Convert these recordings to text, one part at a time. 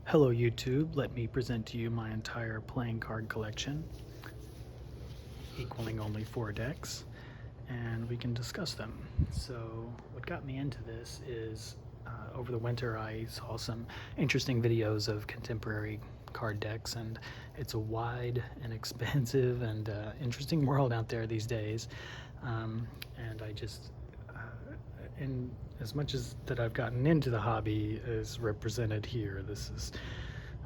Hello YouTube, let me present to you my entire playing card collection, equaling only 4 decks, and we can discuss them. So what got me into this is over the winter I saw some interesting videos of contemporary card decks, and it's a wide and expansive and interesting world out there these days, and I just in as much as that I've gotten into the hobby is represented here. This is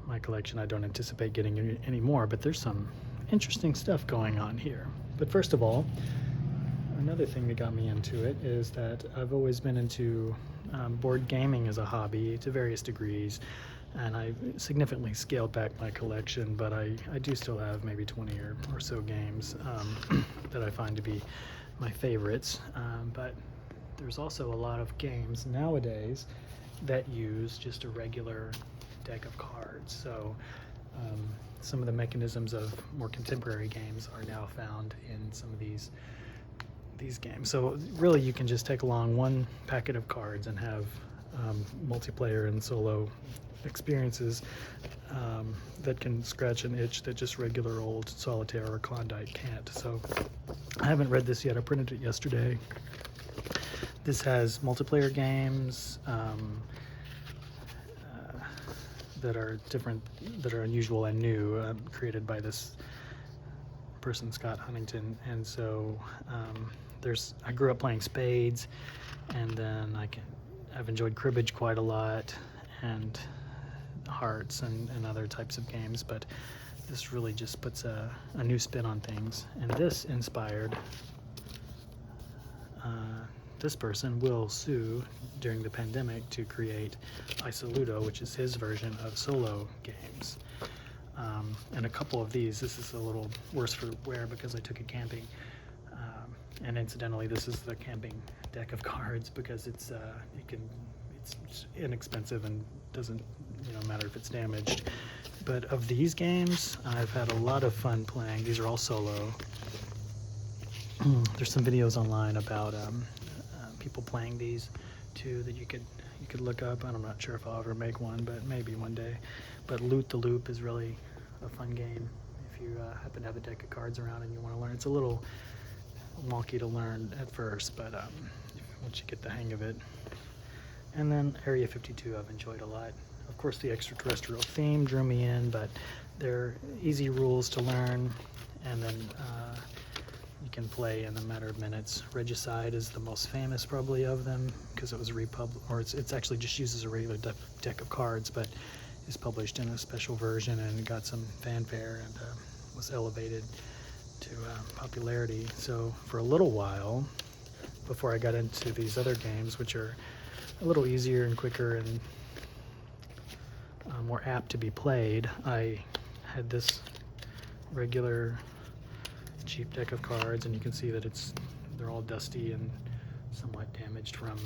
my collection. I don't anticipate getting any more, but there's some interesting stuff going on here. But first of all, another thing that got me into it is that I've always been into board gaming as a hobby to various degrees, and I've significantly scaled back my collection, but I do still have maybe 20 or so games that I find to be my favorites. But there's also a lot of games nowadays that use just a regular deck of cards. So some of the mechanisms of more contemporary games are now found in some of these games. So really you can just take along one packet of cards and have multiplayer and solo experiences that can scratch an itch that just regular old solitaire or Klondike can't. So I haven't read this yet. I printed it yesterday. This has multiplayer games that are different, that are unusual and new, created by this person, Scott Huntington. And so I grew up playing spades, and then I've enjoyed cribbage quite a lot, and hearts and other types of games, but this really just puts a new spin on things. And this inspired this person, Will Sue, during the pandemic to create Isoludo, which is his version of solo games. And a couple of these, this is a little worse for wear because I took it camping. And incidentally, this is the camping deck of cards because it's inexpensive and doesn't matter if it's damaged. But of these games, I've had a lot of fun playing. These are all solo. There's some videos online about people playing these too that you could look up. I'm not sure if I'll ever make one, but maybe one day. But Loot the Loop is really a fun game if you happen to have a deck of cards around and you want to learn. It's a little wonky to learn at first, but once you get the hang of it. And then Area 52 I've enjoyed a lot. Of course, the extraterrestrial theme drew me in, but they're easy rules to learn, and then you can play in a matter of minutes. Regicide is the most famous probably of them because it was it's actually just uses a regular deck of cards, but is published in a special version and got some fanfare and was elevated to popularity. So for a little while, before I got into these other games, which are a little easier and quicker and more apt to be played, I had this regular cheap deck of cards, and you can see that they're all dusty and somewhat damaged from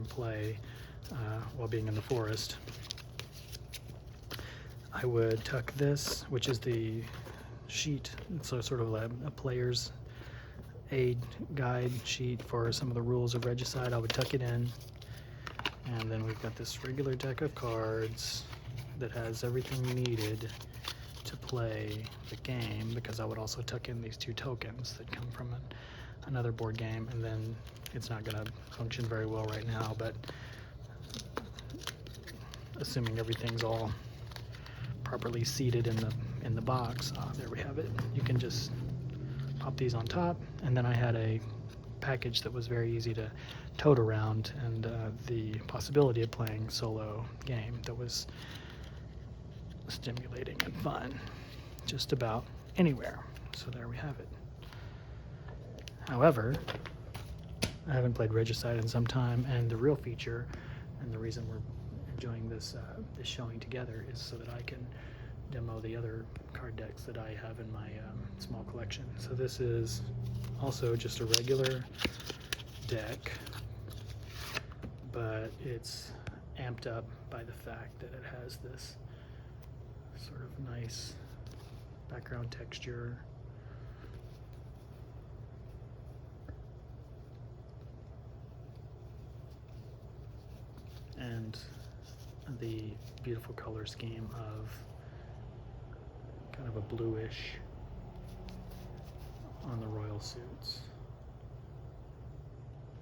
play while being in the forest. I would tuck this, which is the sheet. It's sort of a player's aid guide sheet for some of the rules of Regicide. I would tuck it in, and then we've got this regular deck of cards that has everything needed to play the game, because I would also tuck in these 2 tokens that come from another board game. And then it's not going to function very well right now, but assuming everything's all properly seated in the box, there we have it. You can just pop these on top, and then I had a package that was very easy to tote around, and the possibility of playing solo game that was stimulating and fun just about anywhere. So there we have it. However, I haven't played Regicide in some time, and the real feature and the reason we're enjoying this showing together is so that I can demo the other card decks that I have in my small collection. So this is also just a regular deck, but it's amped up by the fact that it has this sort of nice background texture. And the beautiful color scheme of kind of a bluish on the royal suits.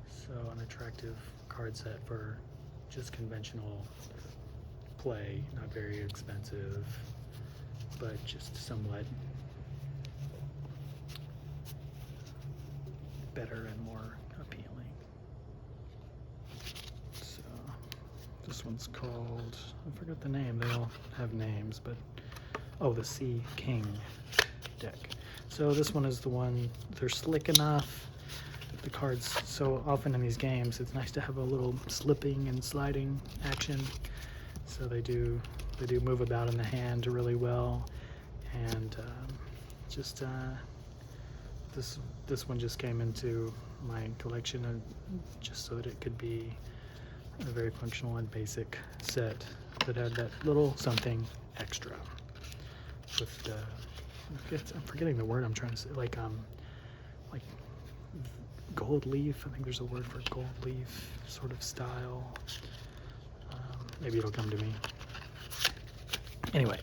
So an attractive card set for just conventional play, not very expensive, but just somewhat better and more appealing. So this one's called, I forgot the name, they all have names, but oh, the Sea King deck. So this one is the one, they're slick enough. The cards, so often in these games, it's nice to have a little slipping and sliding action. So they do move about in the hand really well, and this one just came into my collection just so that it could be a very functional and basic set that had that little something extra. With I'm forgetting the word I'm trying to say, like gold leaf. I think there's a word for gold leaf sort of style. Maybe it'll come to me. Anyway,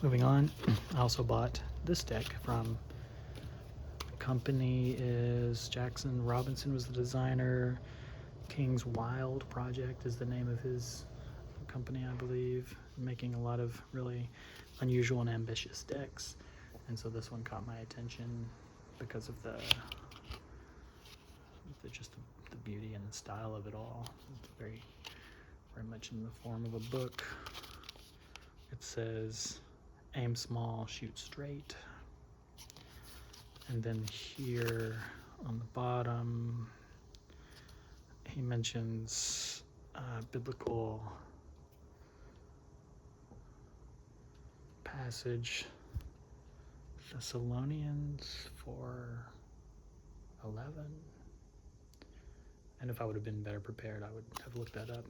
moving on. I also bought this deck from, the company is Jackson Robinson was the designer. King's Wild Project is the name of his company, I believe, making a lot of really unusual and ambitious decks. And so this one caught my attention because of the beauty and the style of it all. It's very much in the form of a book. It says, aim small, shoot straight. And then here on the bottom, he mentions biblical passage, Thessalonians 4:11. And if I would have been better prepared, I would have looked that up.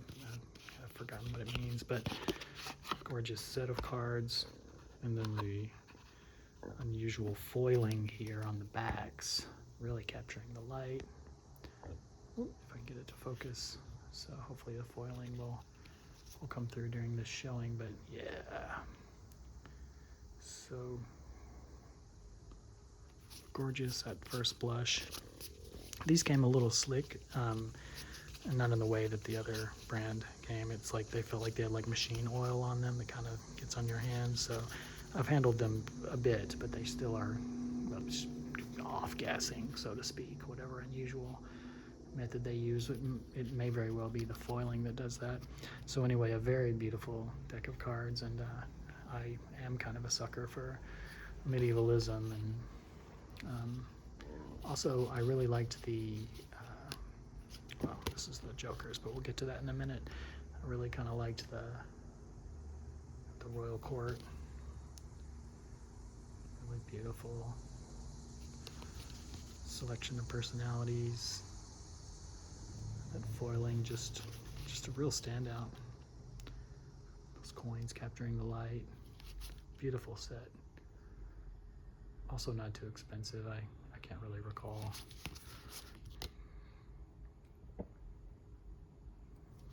I've forgotten what it means, but gorgeous set of cards. And then the unusual foiling here on the backs, really capturing the light. If I can get it to focus. So hopefully the foiling will come through during this showing, but yeah. So gorgeous at first blush. These came a little slick, and not in the way that the other brand came. It's like they felt like they had like machine oil on them that kind of gets on your hands. So I've handled them a bit, but they still are off-gassing, so to speak. Whatever unusual method they use, it may very well be the foiling that does that. So anyway, a very beautiful deck of cards, and I am kind of a sucker for medievalism, and also I really liked the well, this is the Jokers, but we'll get to that in a minute. I really kind of liked the royal court. Really beautiful selection of personalities. That foiling, just a real standout. Those coins capturing the light. Beautiful set. Also not too expensive. I can't really recall.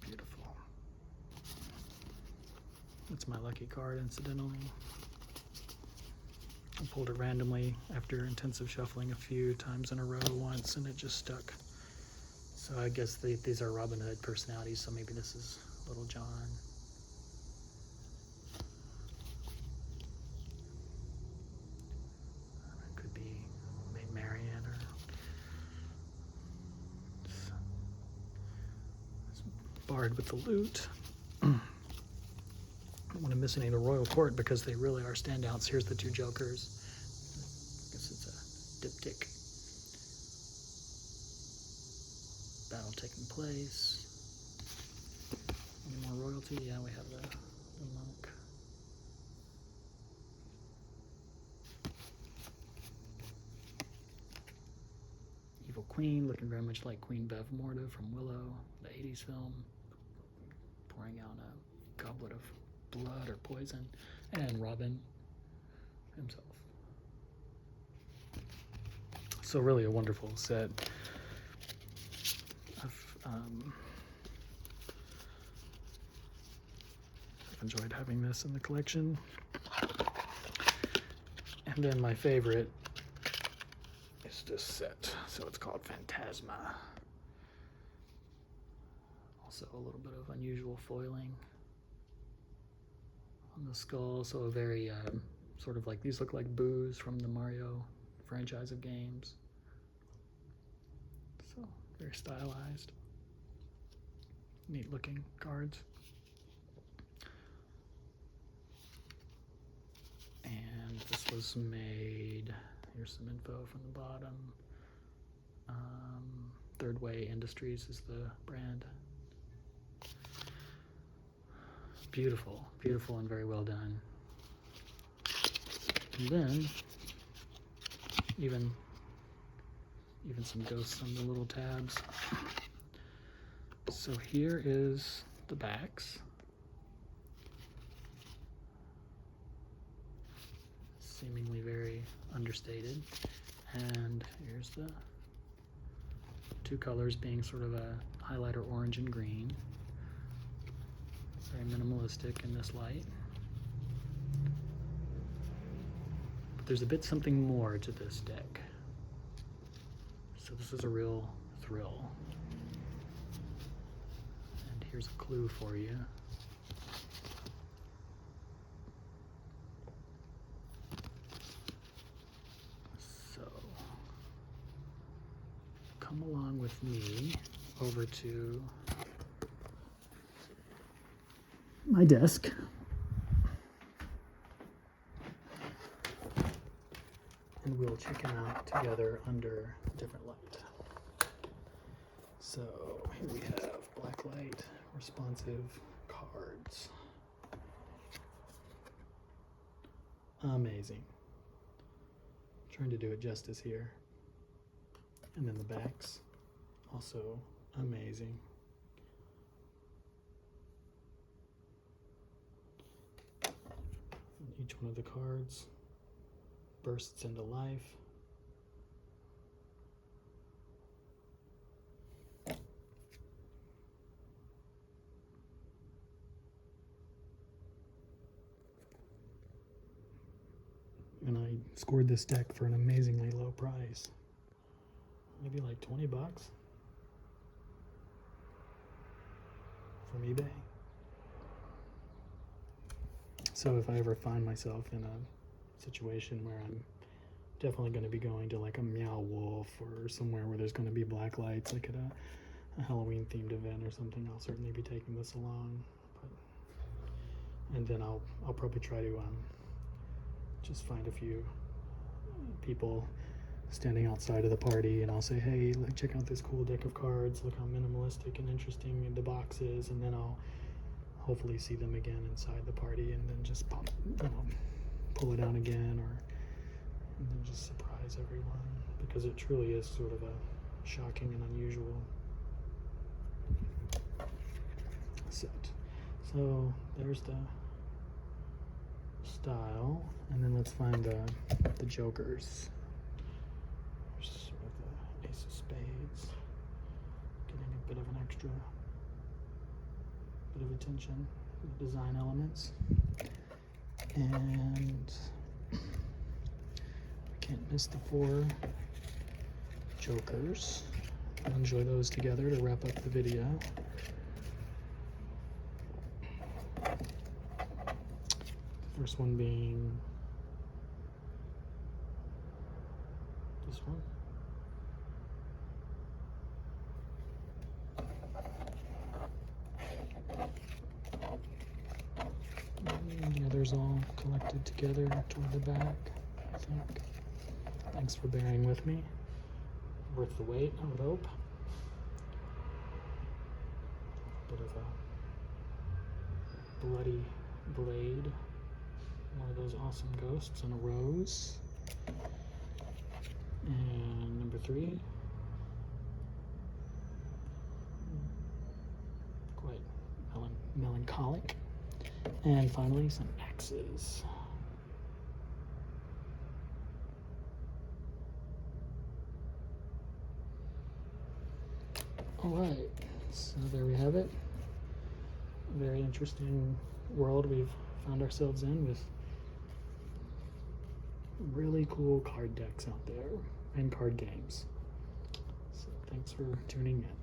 Beautiful. That's my lucky card, incidentally. I pulled it randomly after intensive shuffling a few times in a row once, and it just stuck. So I guess these are Robin Hood personalities, so maybe this is Little John. It could be Maid Marian, or Bard with the lute. I don't want to miss any of the royal court because they really are standouts. Here's the two Jokers. I guess it's a diptych. Battle taking place. Any more royalty? Yeah, we have the monk. Evil Queen, looking very much like Queen Bev Morda from Willow, the 80s film. Pouring out a goblet of blood or poison. And Robin himself. So really a wonderful set of enjoyed having this in the collection. And then my favorite is this set. So it's called Fantasia. Also a little bit of unusual foiling on the skull. So a very sort of like, these look like boos from the Mario franchise of games. So very stylized. Neat looking cards. And this was made, here's some info from the bottom. Third Way Industries is the brand. Beautiful, beautiful and very well done. And then even some ghosts on the little tabs. So here is the backs. Seemingly very understated. And here's the two colors being sort of a highlighter orange and green. Very minimalistic in this light. But there's a bit something more to this deck. So this is a real thrill. And here's a clue for you. So come along with me over to my desk. And we'll check them out together under a different light. So here we have blacklight responsive cards. Amazing. Trying to do it justice here. And then the backs, also amazing. And each one of the cards bursts into life. And I scored this deck for an amazingly low price. Maybe like 20 bucks from eBay. So if I ever find myself in a situation where I'm definitely going to be going to like a Meow Wolf or somewhere where there's going to be black lights, like at a Halloween themed event or something, I'll certainly be taking this along. And then I'll probably try to just find a few people standing outside of the party, and I'll say, hey, like, check out this cool deck of cards, look how minimalistic and interesting the box is, and then I'll hopefully see them again inside the party, and then just pull it out again, and then just surprise everyone, because it truly is sort of a shocking and unusual set. So there's the style, and then let's find the jokers. Sort of the Ace of Spades, getting a bit of an extra bit of attention for the design elements. And we can't miss the 4 jokers. We'll enjoy those together to wrap up the video. First one being this one. And the others all collected together toward the back, I think. Thanks for bearing with me. Worth the wait, I would hope. Bit of a bloody blade. One of those awesome ghosts and a rose. And number 3. Quite melancholic. And finally, some axes. All right, so there we have it. Very interesting world we've found ourselves in with really cool card decks out there and card games. So thanks for tuning in.